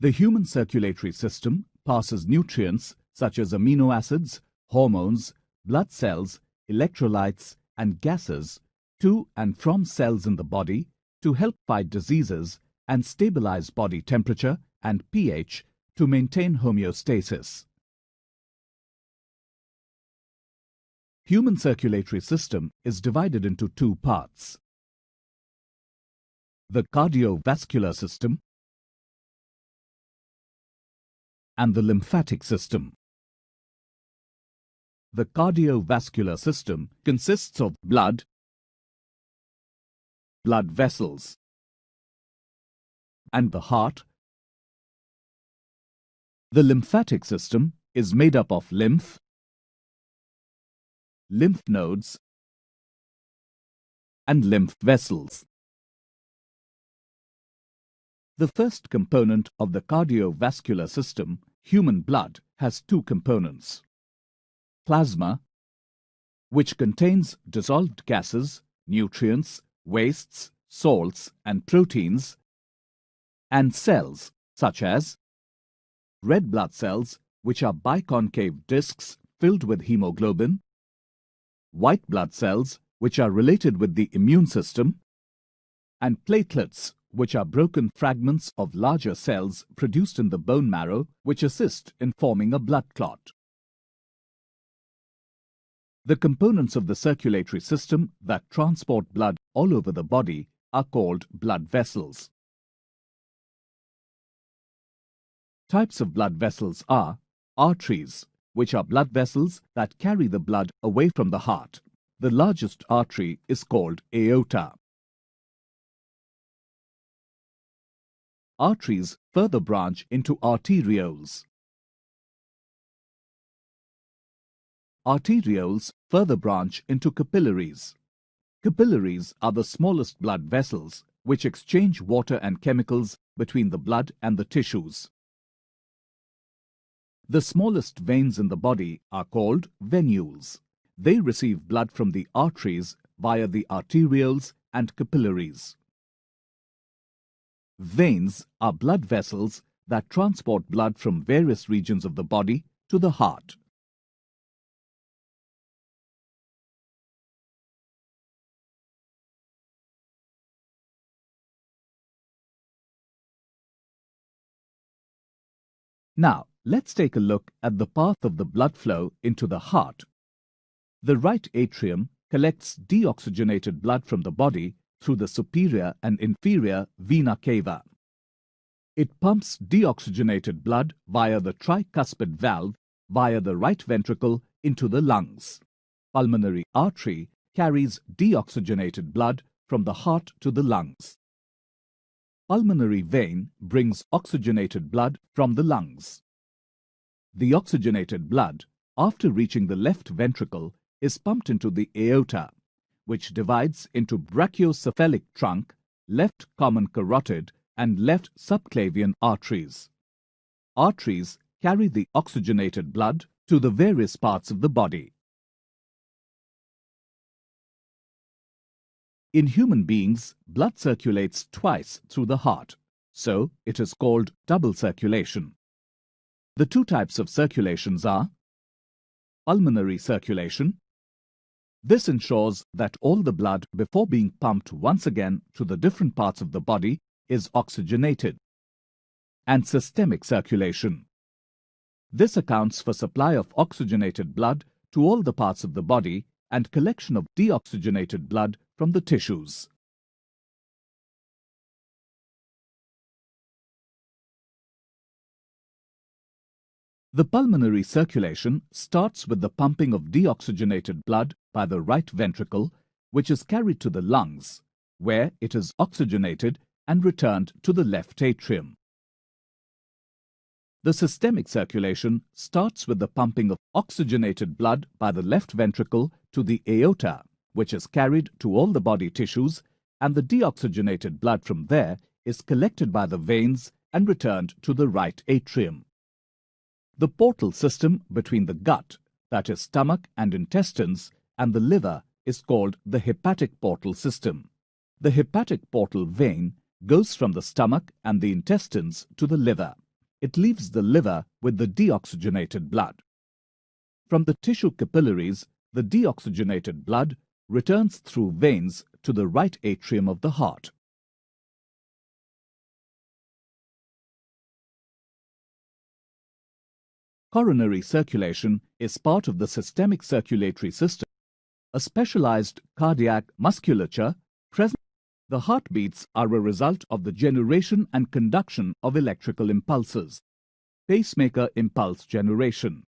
The human circulatory system passes nutrients such as amino acids, hormones, blood cells, electrolytes, and gases to and from cells in the body to help fight diseases and stabilize body temperature and pH to maintain homeostasis. Human circulatory system is divided into two parts: the cardiovascular system and the lymphatic system. The cardiovascular system consists of blood vessels, and the heart. The lymphatic system is made up of lymph nodes, and lymph vessels. The first component of the cardiovascular system, human blood, has two components: plasma, which contains dissolved gases, nutrients, wastes, salts, and proteins, and cells, such as red blood cells, which are biconcave discs filled with hemoglobin, white blood cells, which are related with the immune system, and platelets, which are broken fragments of larger cells produced in the bone marrow, which assist in forming a blood clot. The components of the circulatory system that transport blood all over the body are called blood vessels. Types of blood vessels are arteries, which are blood vessels that carry the blood away from the heart. The largest artery is called aorta. Arteries further branch into arterioles. Arterioles further branch into capillaries. Capillaries are the smallest blood vessels which exchange water and chemicals between the blood and the tissues. The smallest veins in the body are called venules. They receive blood from the arteries via the arterioles and capillaries. Veins are blood vessels that transport blood from various regions of the body to the heart. Now, let's take a look at the path of the blood flow into the heart. The right atrium collects deoxygenated blood from the body through the superior and inferior vena cava. It pumps deoxygenated blood via the tricuspid valve via the right ventricle into the lungs. Pulmonary artery carries deoxygenated blood from the heart to the lungs. Pulmonary vein brings oxygenated blood from the lungs. The oxygenated blood, after reaching the left ventricle, is pumped into the aorta, which divides into brachiocephalic trunk, left common carotid, and left subclavian arteries. Arteries carry the oxygenated blood to the various parts of the body. In human beings, blood circulates twice through the heart, so it is called double circulation. The two types of circulations are pulmonary circulation. This ensures that all the blood before being pumped once again to the different parts of the body is oxygenated. And systemic circulation. This accounts for supply of oxygenated blood to all the parts of the body and collection of deoxygenated blood from the tissues. The pulmonary circulation starts with the pumping of deoxygenated blood by the right ventricle, which is carried to the lungs, where it is oxygenated and returned to the left atrium. The systemic circulation starts with the pumping of oxygenated blood by the left ventricle to the aorta, which is carried to all the body tissues, and the deoxygenated blood from there is collected by the veins and returned to the right atrium. The portal system between the gut, that is stomach and intestines, and the liver is called the hepatic portal system. The hepatic portal vein goes from the stomach and the intestines to the liver. it leaves the liver with the deoxygenated blood. From the tissue capillaries, the deoxygenated blood returns through veins to the right atrium of the heart. Coronary circulation is part of the systemic circulatory system, a specialized cardiac musculature present. The heartbeats are a result of the generation and conduction of electrical impulses. Pacemaker impulse generation.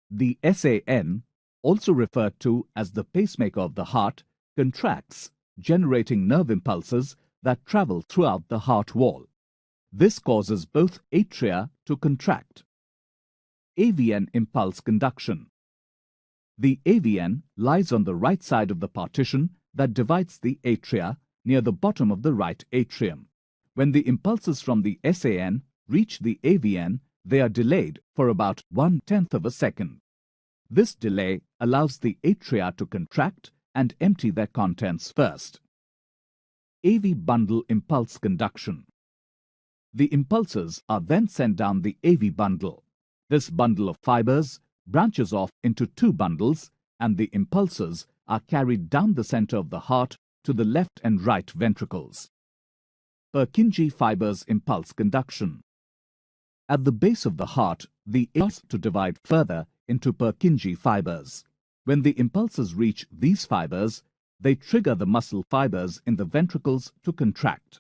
The SAN, also referred to as the pacemaker of the heart, contracts, generating nerve impulses that travel throughout the heart wall. This causes both atria to contract. AVN impulse conduction. The AVN lies on the right side of the partition that divides the atria near the bottom of the right atrium. When the impulses from the SAN reach the AVN, they are delayed for about 1/10 of a second. This delay allows the atria to contract and empty their contents first. AV bundle impulse conduction. The impulses are then sent down the AV bundle. This bundle of fibers branches off into two bundles, and the impulses are carried down the center of the heart to the left and right ventricles. Purkinje fibers impulse conduction. At the base of the heart, the starts to divide further into Purkinje fibers. When the impulses reach these fibers, they trigger the muscle fibers in the ventricles to contract.